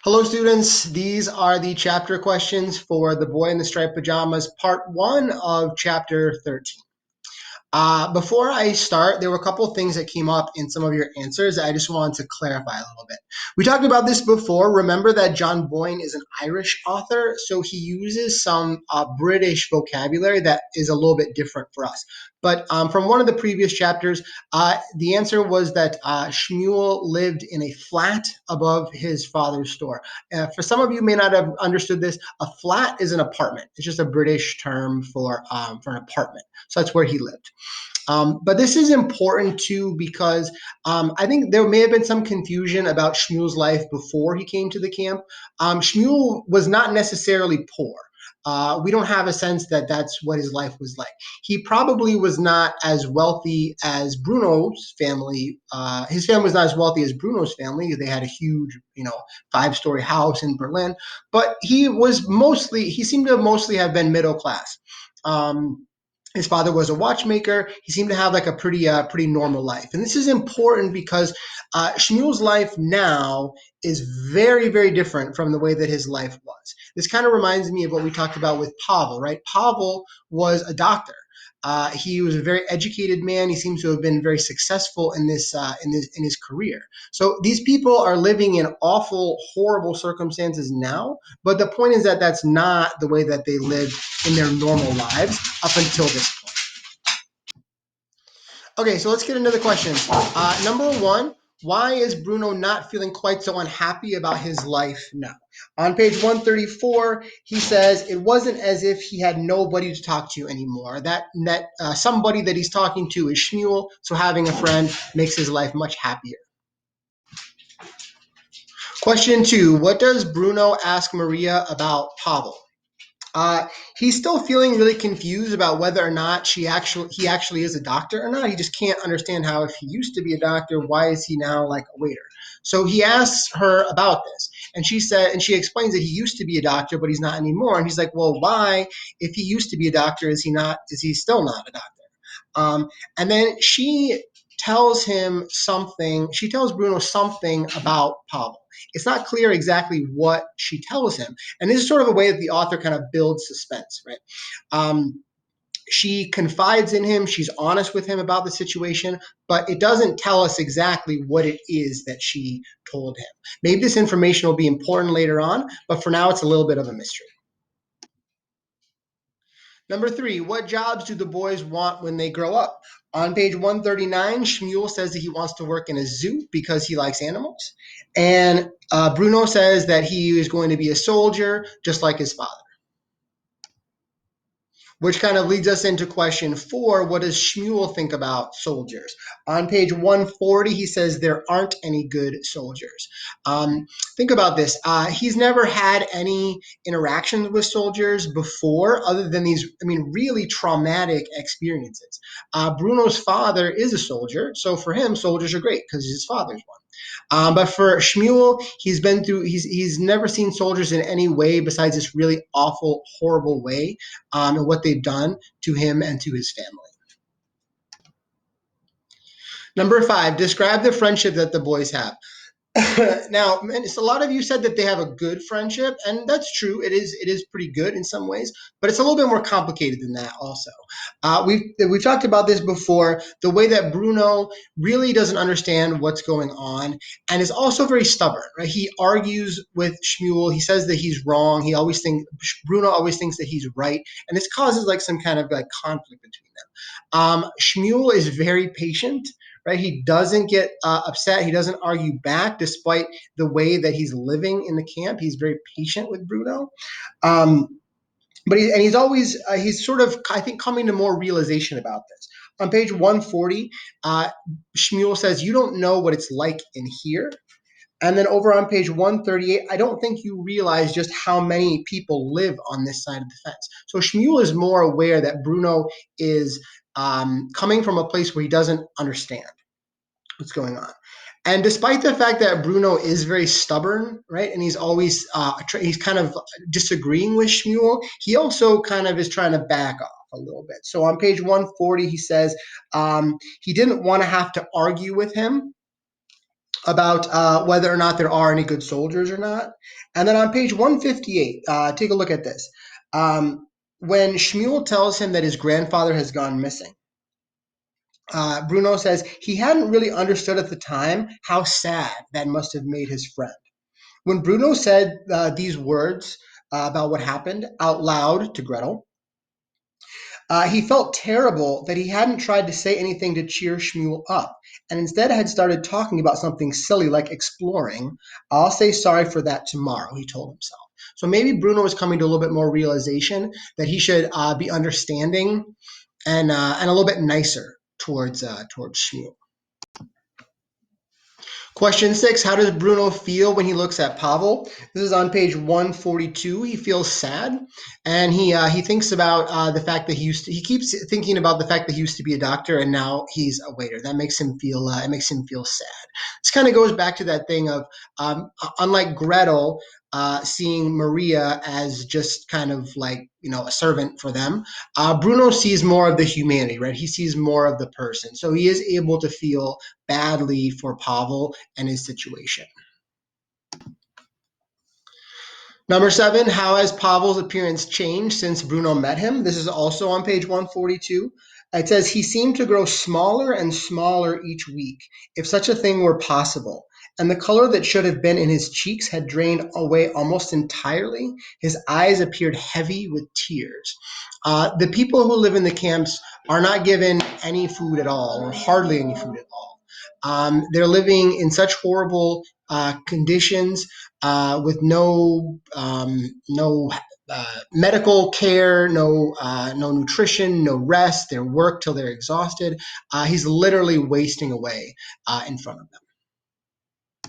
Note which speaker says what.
Speaker 1: Hello, students. These are the chapter questions for The Boy in the Striped Pajamas, part one of chapter 13. Before I start, there were a couple of things that came up in some of your answers that I just wanted to clarify a little bit. We talked about this before. Remember that John Boyne is an Irish author, so he uses some British vocabulary that is a little bit different for us. But from one of the previous chapters, the answer was that Shmuel lived in a flat above his father's store. For some of you may not have understood this, a flat is an apartment. It's just a British term for an apartment. So that's where he lived. But this is important too because I think there may have been some confusion about Shmuel's life before he came to the camp. Shmuel was not necessarily poor. We don't have a sense that that's what his life was like. He probably was not as wealthy as Bruno's family. His family was not as wealthy as Bruno's family. They had a huge, five-story house in Berlin, but he seemed to mostly have been middle class. His father was a watchmaker. He seemed to have like a pretty normal life, and this is important because Shmuel's life now is very, very different from the way that his life was. This kind of reminds me of what we talked about with Pavel, right? Pavel was a doctor. He was a very educated man. He seems to have been very successful in his career. So these people are living in awful, horrible circumstances now. But the point is that that's not the way that they lived in their normal lives up until this point. Okay, so let's get into the questions. Number one, why is Bruno not feeling quite so unhappy about his life now? On page 134, he says it wasn't as if he had nobody to talk to anymore. That somebody that he's talking to is Shmuel, so having a friend makes his life much happier. Question two, what does Bruno ask Maria about Pavel? Uh, he's still feeling really confused about whether or not he actually is a doctor or not. He just can't understand how, if he used to be a doctor, why is he now like a waiter? So he asks her about this, and she explains that he used to be a doctor, but he's not anymore. And he's like, well, why? If he used to be a doctor, is he not? Is he still not a doctor? And then she tells him something. She tells Bruno something about Pavel. It's not clear exactly what she tells him, and this is sort of a way that the author kind of builds suspense, right? She confides in him. She's honest with him about the situation, but it doesn't tell us exactly what it is that she told him. Maybe this information will be important later on, but for now, it's a little bit of a mystery. Number three, what jobs do the boys want when they grow up? On page 139, Shmuel says that he wants to work in a zoo because he likes animals. And Bruno says that he is going to be a soldier just like his father. Which kind of leads us into question four. What does Shmuel think about soldiers? On page 140, he says there aren't any good soldiers. Think about this. He's never had any interactions with soldiers before, other than these, really traumatic experiences. Bruno's father is a soldier, so for him, soldiers are great because his father's one. But for Shmuel, he's never seen soldiers in any way besides this really awful, horrible way, and what they've done to him and to his family. Number five, describe the friendship that the boys have. Now, a lot of you said that they have a good friendship, and that's true. It is pretty good in some ways, but it's a little bit more complicated than that. Also, we've talked about this before. The way that Bruno really doesn't understand what's going on, and is also very stubborn. Right? He argues with Shmuel. He says that he's wrong. Bruno always thinks that he's right, and this causes like some kind of like conflict between them. Shmuel is very patient, right? He doesn't get upset. He doesn't argue back, despite the way that he's living in the camp. He's very patient with Bruno. He's always, he's sort of, I think, coming to more realization about this. On page 140, Shmuel says, you don't know what it's like in here. And then over on page 138, I don't think you realize just how many people live on this side of the fence. So Shmuel is more aware that Bruno is coming from a place where he doesn't understand what's going on. And despite the fact that Bruno is very stubborn, right, and he's always he's kind of disagreeing with Shmuel, he also kind of is trying to back off a little bit. So on page 140, he says he didn't want to have to argue with him, about whether or not there are any good soldiers or not. And then on page 158, take a look at this. When Shmuel tells him that his grandfather has gone missing, Bruno says he hadn't really understood at the time how sad that must have made his friend. When Bruno said these words about what happened out loud to Gretel, he felt terrible that he hadn't tried to say anything to cheer Shmuel up, and instead had started talking about something silly like exploring. I'll say sorry for that tomorrow, he told himself. So maybe Bruno was coming to a little bit more realization that he should be understanding and a little bit nicer towards Shmuel. Question 6, how does Bruno feel when he looks at Pavel? This is on page 142. He feels sad, and he thinks about the fact that he keeps thinking about the fact that he used to be a doctor and now he's a waiter. That makes him feel it makes him feel sad. This kind of goes back to that thing of unlike Gretel, seeing Maria as just kind of like a servant for them. Bruno sees more of the humanity, right? He sees more of the person, so he is able to feel badly for Pavel and his situation. Number 7, how has Pavel's appearance changed since Bruno met him? This is also on page 142. It says he seemed to grow smaller and smaller each week, if such a thing were possible. And the color that should have been in his cheeks had drained away almost entirely. His eyes appeared heavy with tears. The people who live in the camps are not given any food at all, or hardly any food at all. They're living in such horrible conditions with no medical care, no nutrition, no rest. They work till they're exhausted. He's literally wasting away in front of them.